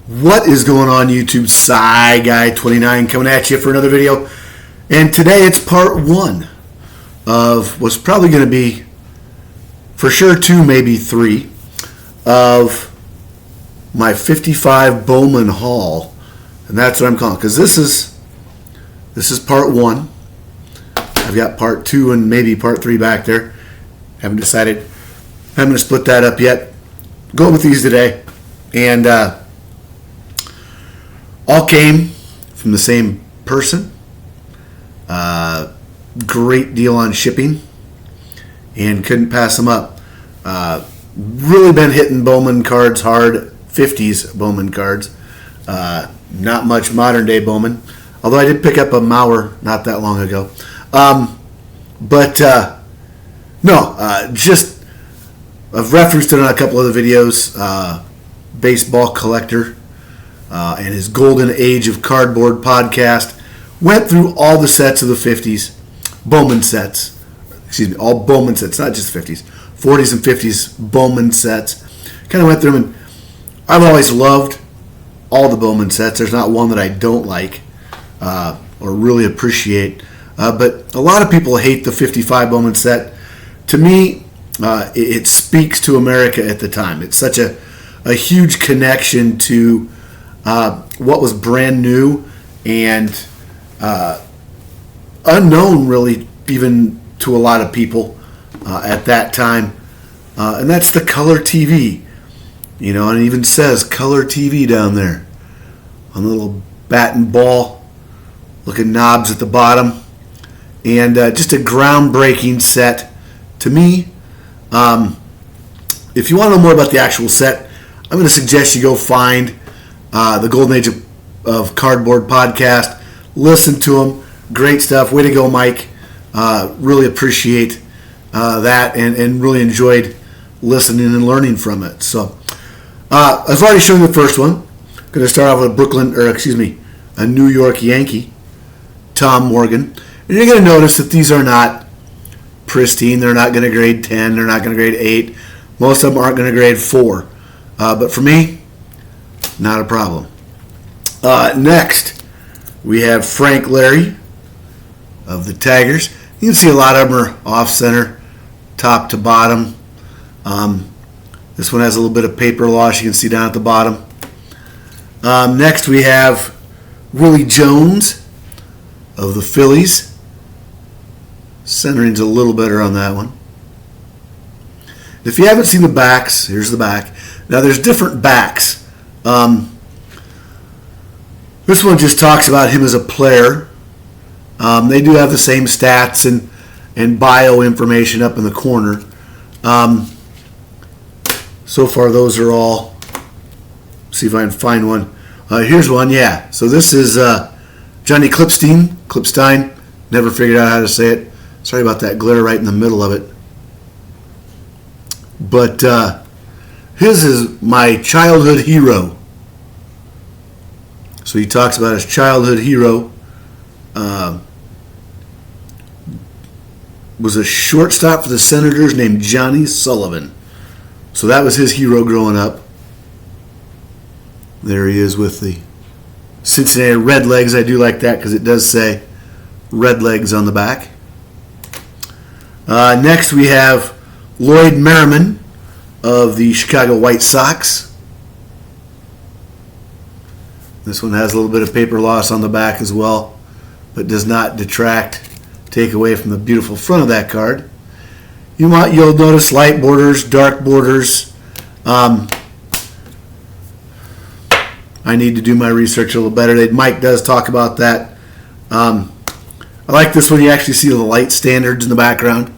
What is going on YouTube? Psy Guy 29 coming at you for another video. And today it's part one of what's probably going to be for sure two, maybe three of my 55 Bowman haul. And that's what I'm calling, because this is part one. I've got part two and maybe part three back there. Haven't decided. I'm going to split that up yet. Going with these today. And all came from the same person. Great deal on shipping. And couldn't pass them up. Really been hitting Bowman cards hard. 50s Bowman cards. Not much modern day Bowman. Although I did pick up a Mauer not that long ago. Just I've referenced it on a couple of the videos. Baseball collector and his Golden Age of Cardboard podcast. Went through all the sets of the 50s. Bowman sets. Excuse me, all Bowman sets, not just 50s. 40s and 50s Bowman sets. Kind of went through them, and I've always loved all the Bowman sets. There's not one that I don't like or really appreciate. But a lot of people hate the 55 Bowman set. To me, it speaks to America at the time. It's such a huge connection to what was brand new and unknown, really, even to a lot of people at that time. And that's the color TV. You know, and it even says color TV down there on the little bat and ball looking knobs at the bottom. And just a groundbreaking set to me. If you want to know more about the actual set, I'm going to suggest you go find the Golden Age of Cardboard podcast. Listen to them. Great stuff. Way to go, Mike. Really appreciate that and really enjoyed listening and learning from it. So I've already shown you the first one. I'm going to start off with a New York Yankee, Tom Morgan. And you're going to notice that these are not pristine. They're not going to grade 10. They're not going to grade 8. Most of them aren't going to grade 4. But for me, not a problem. Next, we have Frank Larry of the Tigers. You can see a lot of them are off-center, top to bottom. This one has a little bit of paper loss you can see down at the bottom. Next, we have Willie Jones of the Phillies. Centering's a little better on that one. If you haven't seen the backs, here's the back. Now there's different backs. This one just talks about him as a player. They do have the same stats and bio information up in the corner. So far those are all. See if I can find one. Here's one, yeah. So this is Johnny Clipstein. Never figured out how to say it. Sorry about that glare right in the middle of it. But his is my childhood hero. So he talks about his childhood hero. Was a shortstop for the Senators named Johnny Sullivan. So that was his hero growing up. There he is with the Cincinnati Redlegs. I do like that because it does say Redlegs on the back. Next we have Lloyd Merriman of the Chicago White Sox. This one has a little bit of paper loss on the back as well, but does not take away from the beautiful front of that card. You'll notice light borders, dark borders. I need to do my research a little better. Mike does talk about that. I like this one. You actually see the light standards in the background.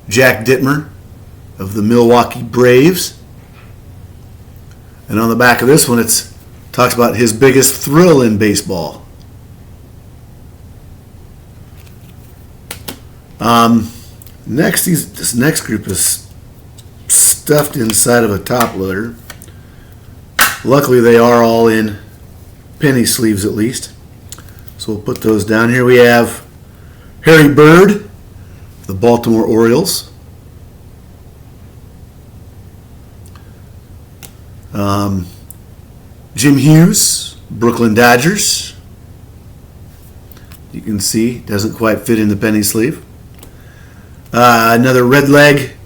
Jack Dittmer of the Milwaukee Braves. And on the back of this one, it talks about his biggest thrill in baseball. This next group is stuffed inside of a top loader. Luckily, they are all in penny sleeves at least. So we'll put those down. Here we have Harry Bird, the Baltimore Orioles. Jim Hughes, Brooklyn Dodgers. You can see, doesn't quite fit in the penny sleeve. Another red leg,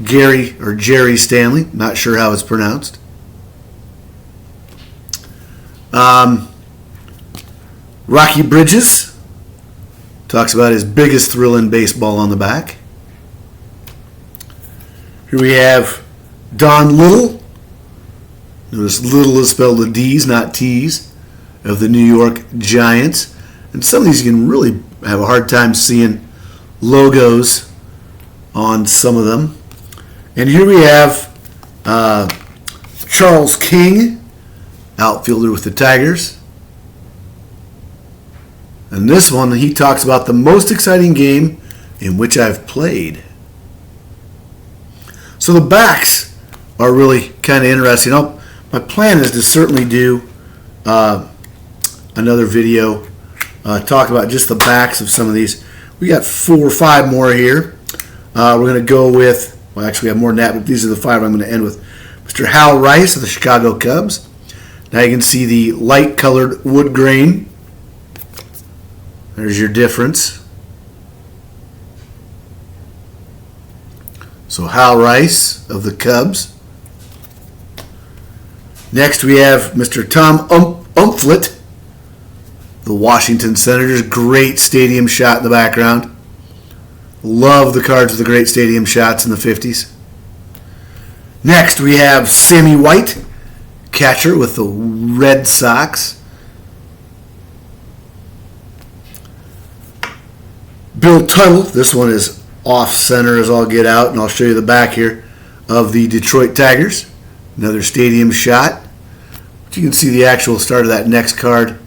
Jerry Stanley. Not sure how it's pronounced. Rocky Bridges talks about his biggest thrill in baseball on the back. Here we have Don Little. Notice Little is spelled with D's, not T's, of the New York Giants. And some of these you can really have a hard time seeing logos on some of them. And here we have Charles King, outfielder with the Tigers. And this one, he talks about the most exciting game in which I've played. So the backs are really kind of interesting. My plan is to certainly do another video talk about just the backs of some of these. We got 4 or 5 more here. We're going to go with, well, actually we have more than that, but these are the 5 I'm going to end with. Mr. Hal Rice of the Chicago Cubs. Now you can see the light colored wood grain. There's your difference. So Hal Rice of the Cubs. Next we have Mr. Tom Umflett, the Washington Senators. Great stadium shot in the background. Love the cards with the great stadium shots in the 50s. Next we have Sammy White, catcher with the Red Sox. Bill Tuttle, this one is off center as all get out, and I'll show you the back here of the Detroit Tigers. Another stadium shot. But you can see the actual start of that next card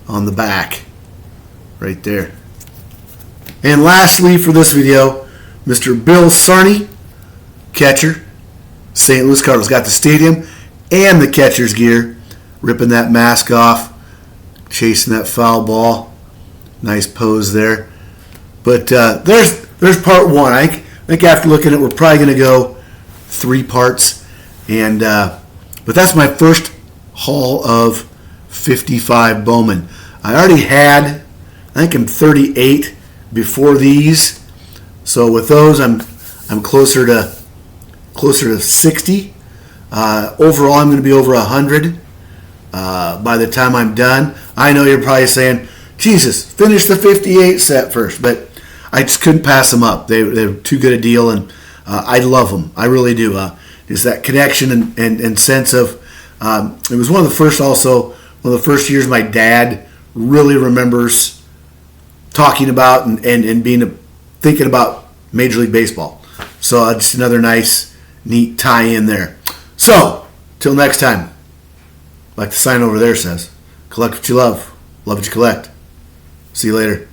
on the back right there. And lastly for this video, Mr. Bill Sarney, catcher, St. Louis Cardinals. Got the stadium and the catcher's gear, ripping that mask off, chasing that foul ball. Nice pose there. But there's part 1. I think after looking at it, we're probably going to go 3 parts. And but that's my first haul of 55 Bowman. I already had, I think I'm 38 before these. So with those, I'm closer to 60. Overall, I'm going to be over 100 by the time I'm done. I know you're probably saying, Jesus, finish the 58 set first, but I just couldn't pass them up. They're too good a deal, and I love them. I really do. Is that connection and sense of, it was one of the first years my dad really remembers talking about and thinking about Major League Baseball. So just another nice, neat tie-in there. So, till next time, like the sign over there says, collect what you love what you collect. See you later.